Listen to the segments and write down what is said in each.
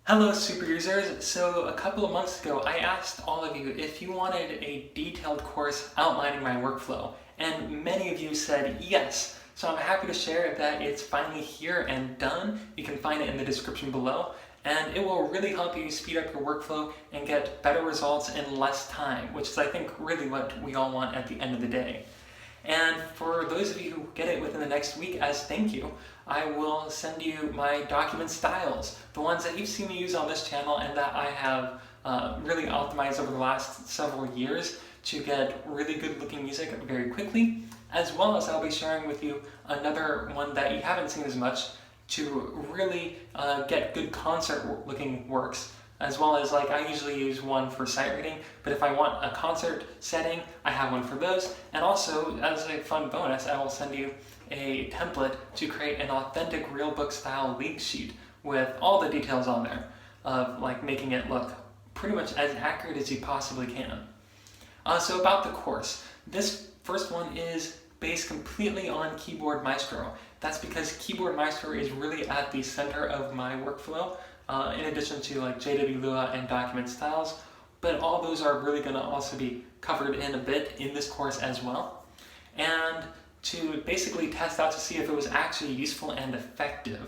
Hello super users. So a couple of months ago I asked all of you if you wanted a detailed course outlining my workflow, and many of you said yes. So I'm happy to share that it's finally here and done. You can find it in the description below, and it will really help you speed up your workflow and get better results in less time, which is I think really what we all want at the end of the day. And for those of you who get it within the next week, as thank you, I will send you my document styles, the ones that you've seen me use on this channel and that I have really optimized over the last several years to get really good looking music very quickly, as well as I'll be sharing with you another one that you haven't seen as much to really get good concert looking works, as well as I usually use one for sight reading, but if I want a concert setting, I have one for those. And also, as a fun bonus, I will send you a template to create an authentic real book style lead sheet with all the details on there of making it look pretty much as accurate as you possibly can. So about the course, this first one is based completely on Keyboard Maestro. That's because Keyboard Maestro is really at the center of my workflow, in addition to JW Lua and document styles, but all those are really going to also be covered in a bit in this course as well. And to basically test out to see if it was actually useful and effective,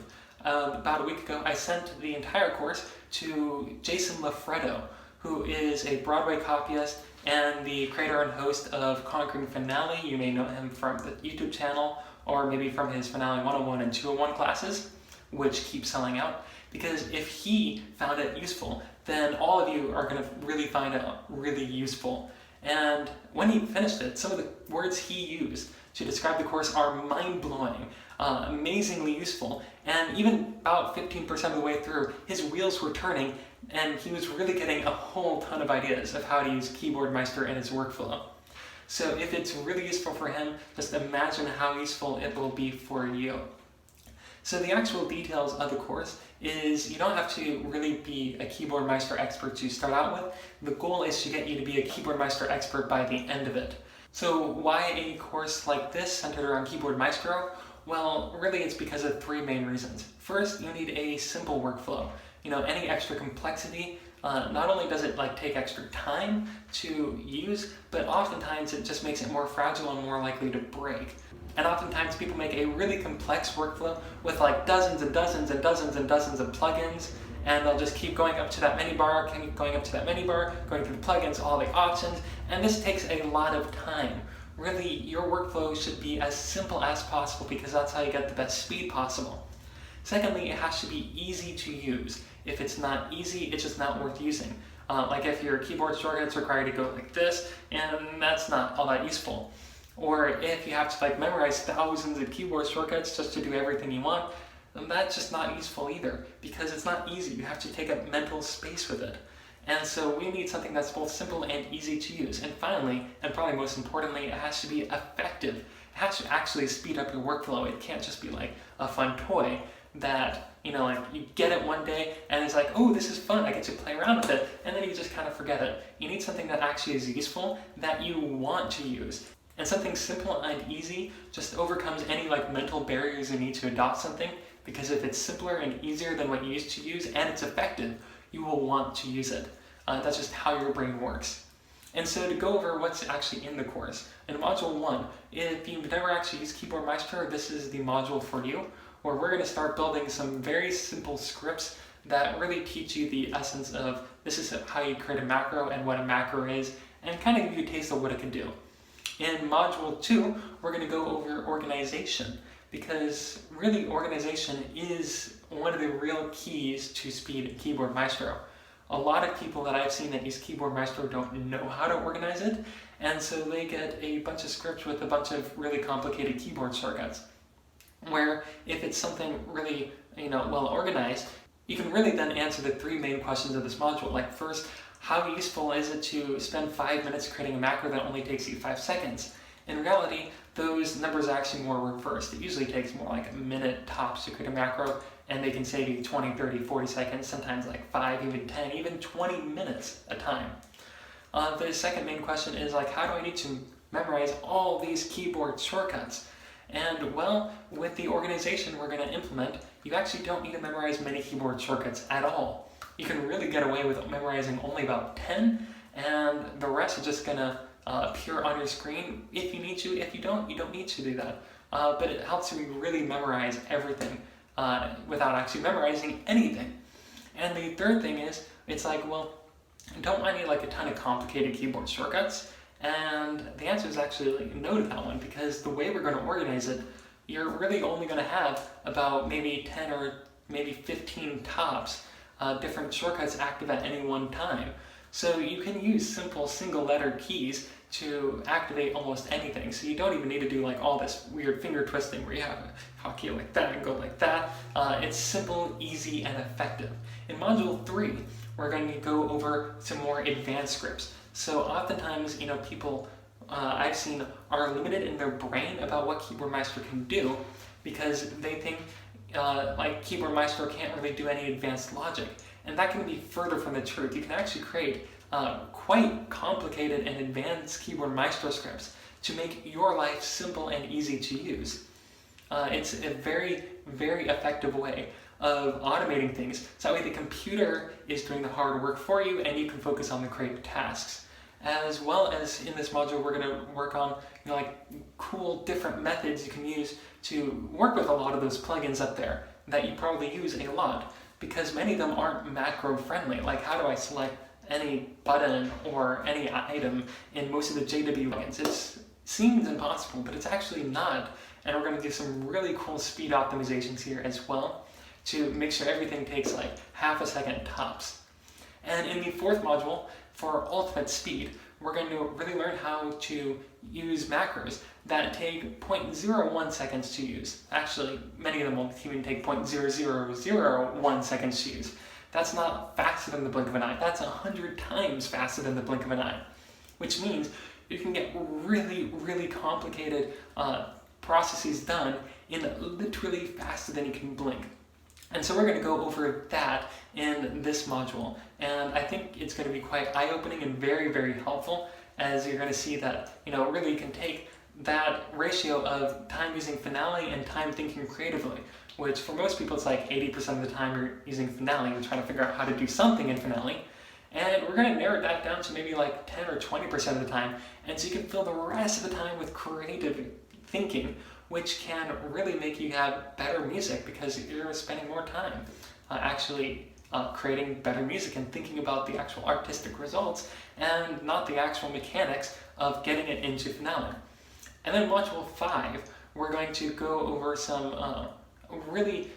about a week ago I sent the entire course to Jason Lafredo, who is a Broadway copyist and the creator and host of Conquering Finale. You may know him from the YouTube channel, or maybe from his Finale 101 and 201 classes, which keep selling out. Because if he found it useful, then all of you are going to really find it really useful. And when he finished it, some of the words he used to describe the course are mind-blowing, amazingly useful, and even about 15% of the way through, his wheels were turning, and he was really getting a whole ton of ideas of how to use Keyboard Maestro in his workflow. So if it's really useful for him, just imagine how useful it will be for you. So the actual details of the course is you don't have to really be a Keyboard Maestro expert to start out with. The goal is to get you to be a Keyboard Maestro expert by the end of it. So why a course like this centered around Keyboard Maestro? Well, really it's because of three main reasons. First, you need a simple workflow. Any extra complexity, not only does it take extra time to use, but oftentimes it just makes it more fragile and more likely to break. And oftentimes people make a really complex workflow with dozens and dozens and dozens and dozens of plugins, and they'll just keep going up to that menu bar, keep going up to that menu bar, going through the plugins, all the options, and this takes a lot of time. Really, your workflow should be as simple as possible because that's how you get the best speed possible. Secondly, it has to be easy to use. If it's not easy, it's just not worth using. If your keyboard shortcuts require you to go like this, and that's not all that useful. Or if you have to memorize thousands of keyboard shortcuts just to do everything you want, then that's just not useful either, because it's not easy. You have to take up mental space with it. And so we need something that's both simple and easy to use. And finally, and probably most importantly, it has to be effective. It has to actually speed up your workflow. It can't just be a fun toy that, you get it one day and it's oh, this is fun, I get to play around with it, and then you just kind of forget it. You need something that actually is useful, that you want to use. And something simple and easy just overcomes any mental barriers you need to adopt something, because if it's simpler and easier than what you used to use and it's effective, you will want to use it. That's just how your brain works. And so to go over what's actually in the course, in Module 1, if you've never actually used Keyboard Maestro, this is the module for you, where we're going to start building some very simple scripts that really teach you the essence of this is how you create a macro and what a macro is, and kind of give you a taste of what it can do. In Module 2, we're going to go over organization, because really organization is one of the real keys to speed in Keyboard Maestro. A lot of people that I've seen that use Keyboard Maestro don't know how to organize it, and so they get a bunch of scripts with a bunch of really complicated keyboard shortcuts. Where if it's something really well organized, you can really then answer the three main questions of this module. First, how useful is it to spend 5 minutes creating a macro that only takes you 5 seconds? In reality, those numbers are actually more reversed. It usually takes more a minute tops to create a macro, and they can save you 20, 30, 40 seconds, sometimes 5, even 10, even 20 minutes a time. The second main question is how do I need to memorize all these keyboard shortcuts? And well, with the organization we're going to implement, you actually don't need to memorize many keyboard shortcuts at all. you can really get away with memorizing only about 10, and the rest is just gonna appear on your screen if you need to. If you don't need to do that. But it helps you really memorize everything without actually memorizing anything. And the third thing is, it's like, well, don't I need like a ton of complicated keyboard shortcuts? And the answer is actually like no to that one, because the way we're going to organize it, you're really only going to have about maybe 10 or maybe 15 tops different shortcuts active at any one time. So you can use simple single letter keys to activate almost anything. So you don't even need to do like all this weird finger twisting where you have a hotkey like that and go like that. It's simple, easy, and effective. In Module 3, we're going to go over some more advanced scripts. So oftentimes, people I've seen are limited in their brain about what Keyboard Maestro can do because they think like Keyboard Maestro can't really do any advanced logic. And that can be further from the truth. You can actually create quite complicated and advanced Keyboard Maestro scripts to make your life simple and easy to use. It's a very, very effective way of automating things, so that way the computer is doing the hard work for you and you can focus on the creative tasks. As well as in this module, we're going to work on like cool different methods you can use to work with a lot of those plugins up there that you probably use a lot, because many of them aren't macro friendly. Like, how do I select any button or any item in most of the JW plugins? It seems impossible, but it's actually not. And we're going to do some really cool speed optimizations here as well to make sure everything takes like half a second tops. And in the fourth module, for ultimate speed, we're going to really learn how to use macros that take 0.01 seconds to use. Actually, many of them will even take 0.0001 seconds to use. That's not faster than the blink of an eye. That's 100 times faster than the blink of an eye, which means you can get really, really complicated processes done in literally faster than you can blink. And so we're going to go over that in this module. And I think it's going to be quite eye-opening and very, very helpful, as you're going to see that, really you can take that ratio of time using Finale and time thinking creatively, which for most people it's like 80% of the time you're using Finale, you're trying to figure out how to do something in Finale. And we're going to narrow that down to maybe like 10 or 20% of the time, and so you can fill the rest of the time with creative thinking, which can really make you have better music because you're spending more time actually creating better music and thinking about the actual artistic results and not the actual mechanics of getting it into Finale. And then Module 5, we're going to go over some really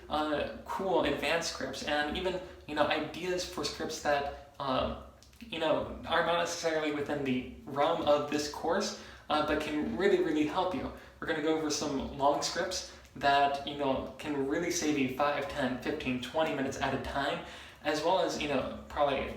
cool advanced scripts and even ideas for scripts that are not necessarily within the realm of this course, but can really, really help you. We're going to go over some long scripts that can really save you 5, 10, 15, 20 minutes at a time, as well as probably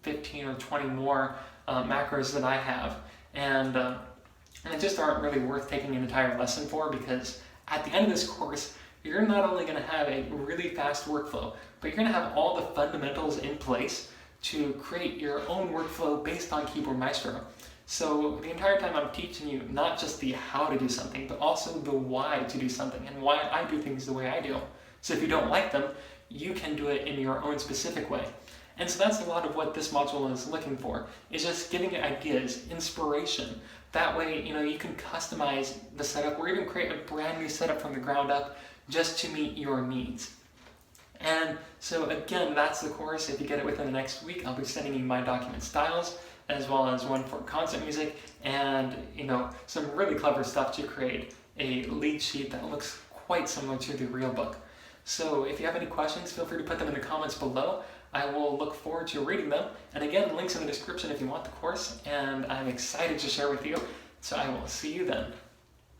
15 or 20 more macros that I have, and they just aren't really worth taking an entire lesson for, because at the end of this course you're not only going to have a really fast workflow, but you're going to have all the fundamentals in place to create your own workflow based on Keyboard Maestro. So the entire time I'm teaching you not just the how to do something, but also the why to do something and why I do things the way I do. So if you don't like them, you can do it in your own specific way. And so that's a lot of what this module is looking for, is just giving you ideas, inspiration. That way, you can customize the setup or even create a brand new setup from the ground up just to meet your needs. And so again, that's the course. If you get it within the next week, I'll be sending you my document styles, as well as one for concert music, and some really clever stuff to create a lead sheet that looks quite similar to the real book. So if you have any questions, feel free to put them in the comments below. I will look forward to reading them. And again, links in the description if you want the course, and I'm excited to share with you. So I will see you then.